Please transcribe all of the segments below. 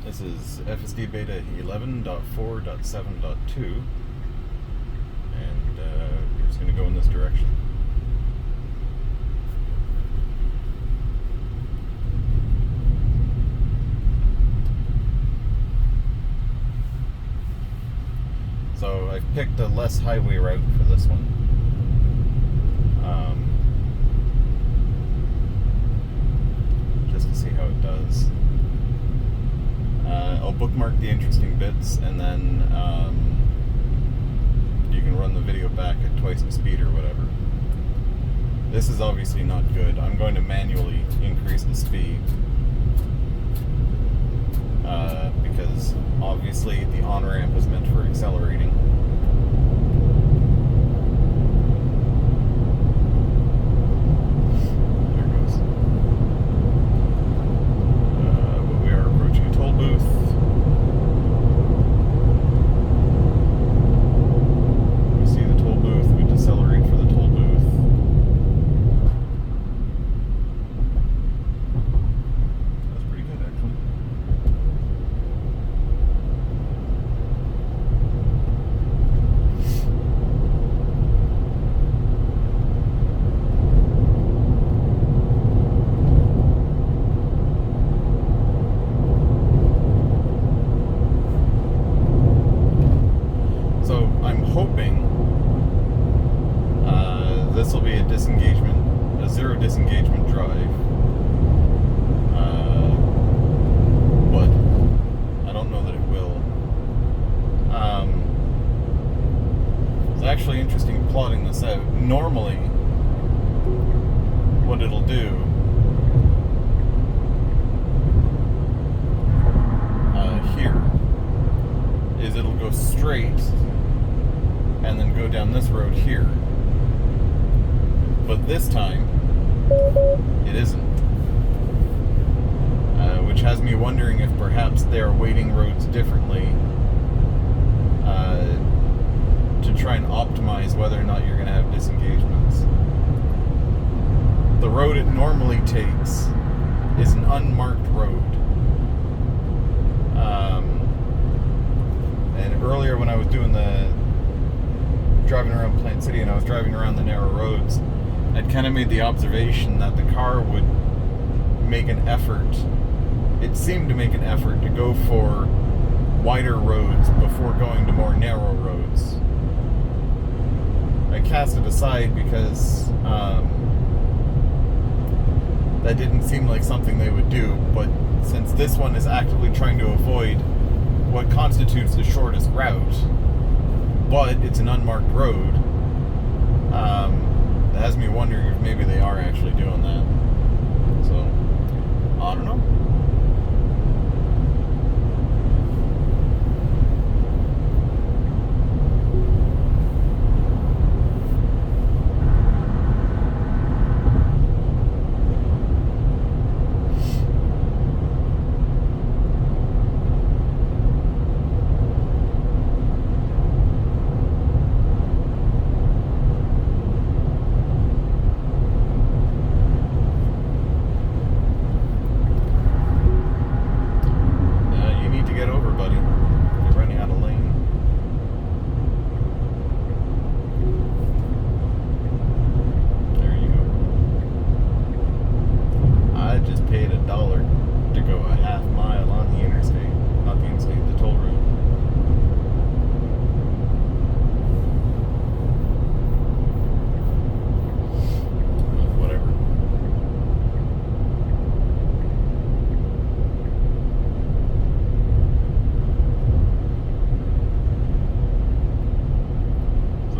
This is FSD Beta 11.4.7.2, and we're just going to go in this direction. So I've picked a less highway route for this one. Just to see how it does. I'll bookmark the interesting bits, and then you can run the video back at twice the speed or whatever. This is obviously not good. I'm going to manually increase the speed because obviously the on-ramp is meant for accelerating. This will be a zero disengagement drive, but I don't know that it will. It's actually interesting plotting this out. Normally, what it'll do here is it'll go straight and then go down this road here. But this time, it isn't. Which has me wondering if perhaps they're weighting roads differently to try and optimize whether or not you're going to have disengagements. The road it normally takes is an unmarked road. And earlier when I was doing driving around Plant City and I was driving around the narrow roads, I'd kind of made the observation that the car would make an effort. It seemed to make an effort to go for wider roads before going to more narrow roads. I cast it aside because that didn't seem like something they would do, but since this one is actively trying to avoid what constitutes the shortest route, but it's an unmarked road, it has me wondering if maybe they are actually doing that. So, I don't know.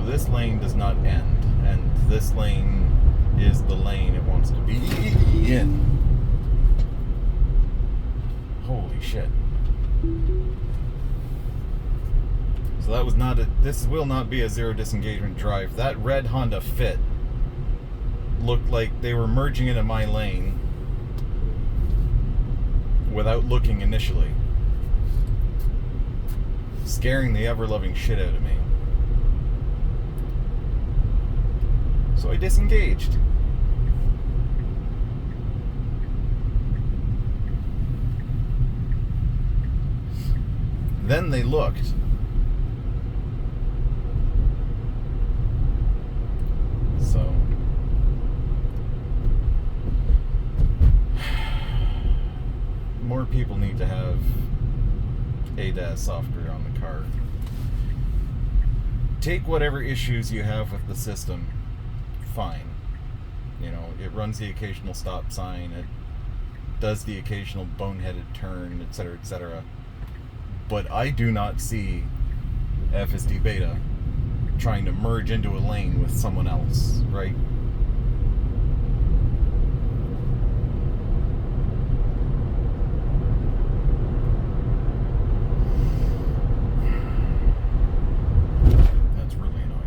This lane does not end, and this lane is the lane it wants to be in. Holy shit. So that was not this will not be a zero disengagement drive. That red Honda Fit looked like they were merging into my lane without looking initially, scaring the ever-loving shit out of me. So I disengaged. Then they looked. So more people need to have ADAS software on the car. Take whatever issues you have with the system, fine. You know, it runs the occasional stop sign, it does the occasional boneheaded turn, etc., etc. But I do not see FSD Beta trying to merge into a lane with someone else, right? That's really annoying.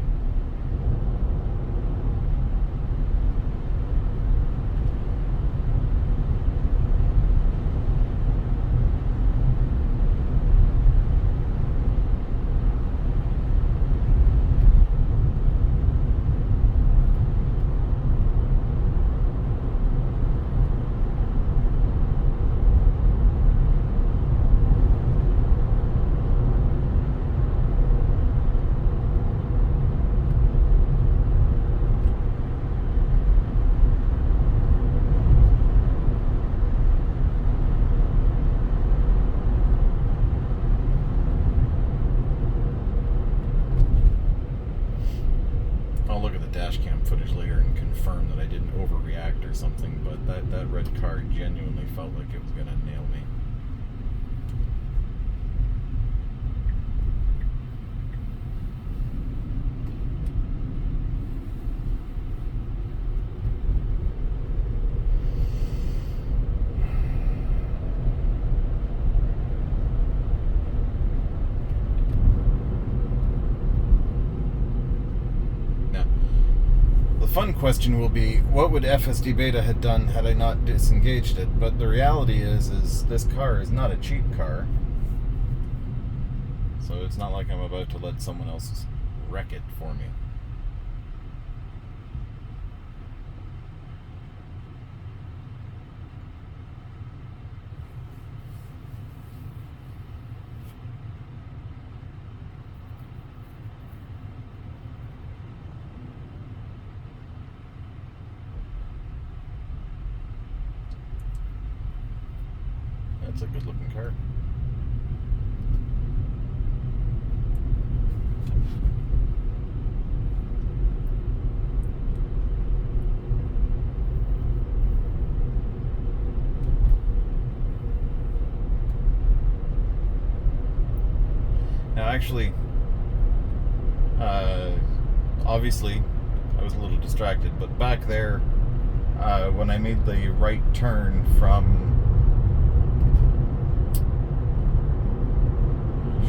I'll look at the dashcam footage later and confirm that I didn't overreact or something, but that red car genuinely felt like it was going to nail me. Fun question will be, what would FSD Beta have done had I not disengaged it? But the reality is this car is not a cheap car, so it's not like I'm about to let someone else wreck it for me. That's a good looking car. Now actually, obviously I was a little distracted, but back there, when I made the right turn from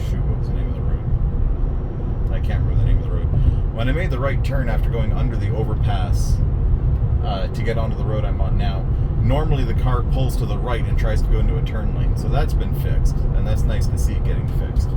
what was the name of the road? I can't remember the name of the road. When I made the right turn after going under the overpass to get onto the road I'm on now, normally the car pulls to the right and tries to go into a turn lane. So that's been fixed, and that's nice to see it getting fixed.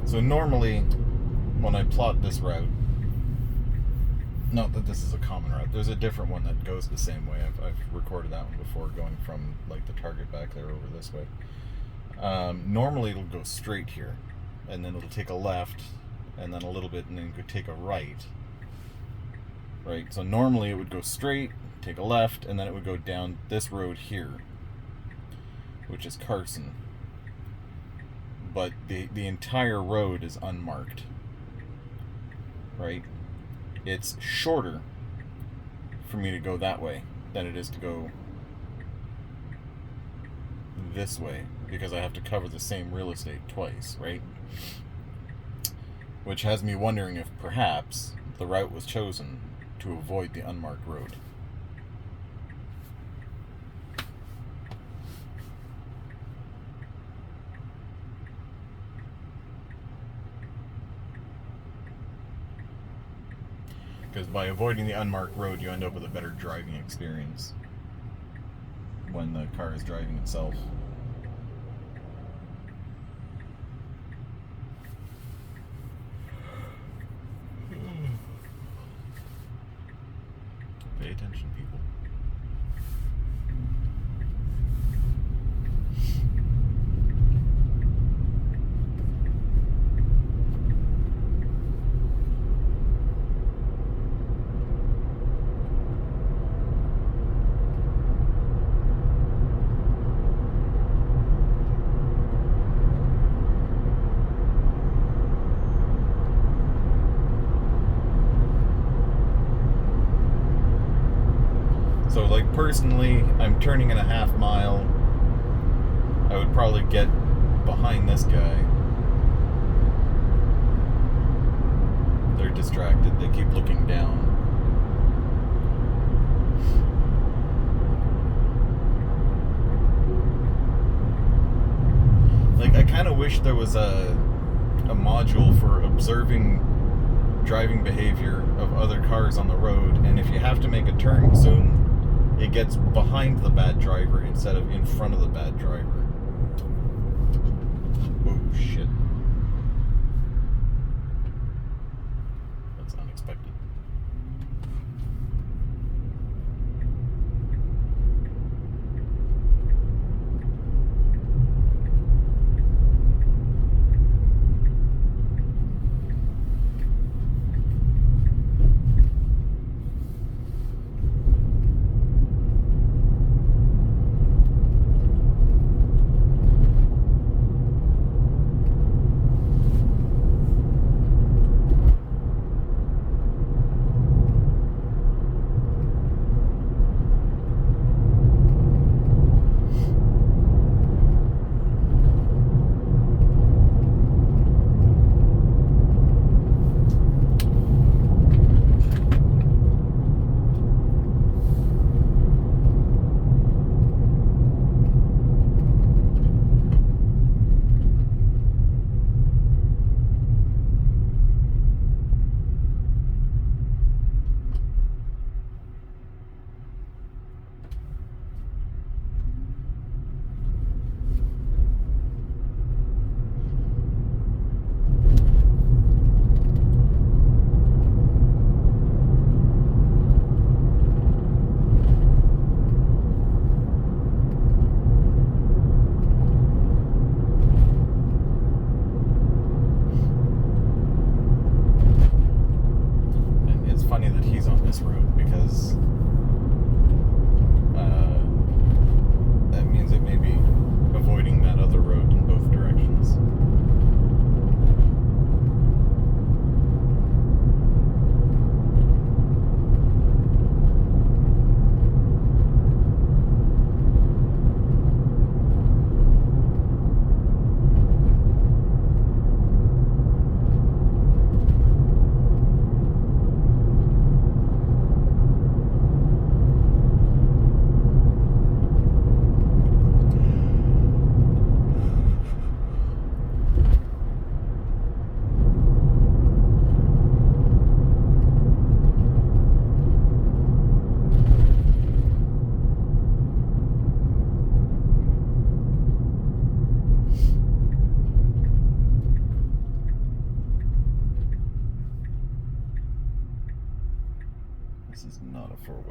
So normally, when I plot this route, not that this is a common route, there's a different one that goes the same way. I've recorded that one before, going from like the target back there over this way. Normally it'll go straight here, and then it'll take a left, and then a little bit, and then could take a right. Right, so normally it would go straight, take a left, and then it would go down this road here, which is Carson. But the entire road is unmarked. Right? It's shorter for me to go that way than it is to go this way, because I have to cover the same real estate twice, right? Which has me wondering if perhaps the route was chosen to avoid the unmarked road. Because by avoiding the unmarked road, you end up with a better driving experience when the car is driving itself. Pay attention, people. So, like, personally, I'm turning in a half mile. I would probably get behind this guy. They're distracted. They keep looking down. Like, I kind of wish there was a module for observing driving behavior of other cars on the road, and if you have to make a turn soon, it gets behind the bad driver instead of in front of the bad driver. Oh, shit. That's unexpected.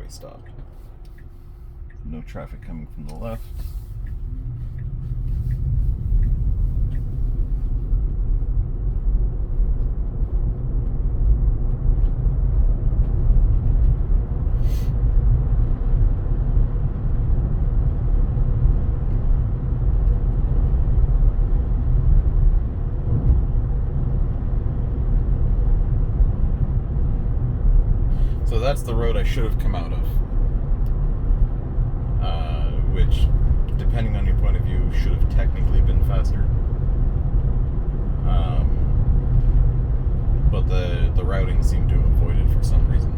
we stopped. No traffic coming from the left. So that's the road I should have come out of, which, depending on your point of view, should have technically been faster. But the routing seemed to avoid it for some reason.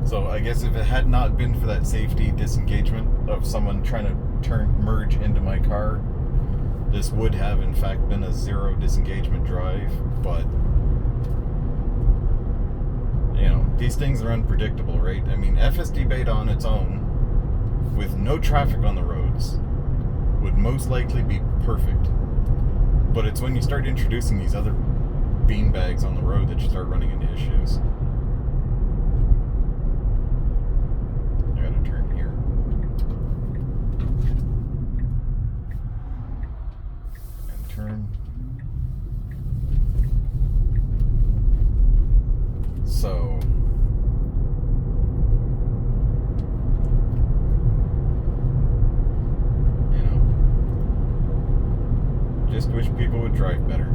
So I guess if it had not been for that safety disengagement of someone trying to merge into my car, this would have in fact been a zero disengagement drive. But you know, these things are unpredictable, right? I mean, FSD Beta on its own, with no traffic on the roads, would most likely be perfect. But it's when you start introducing these other beanbags on the road that you start running into issues. So you know, just wish people would drive better.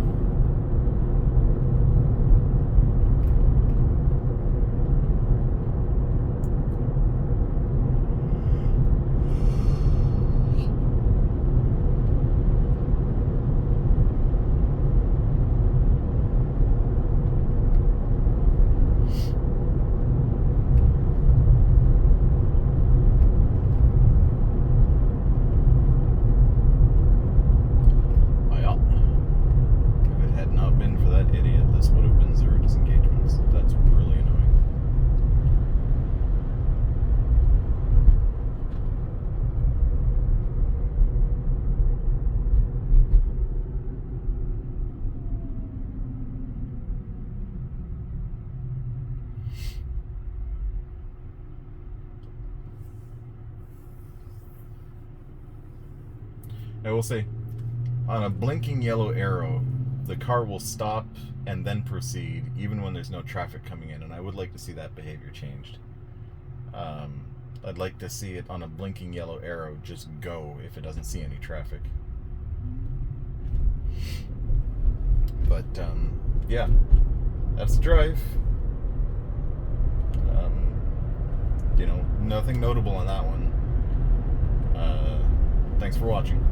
I will say, on a blinking yellow arrow, the car will stop and then proceed, even when there's no traffic coming in, and I would like to see that behavior changed. I'd like to see it on a blinking yellow arrow just go if it doesn't see any traffic. But, yeah, that's the drive. You know, nothing notable on that one. Thanks for watching.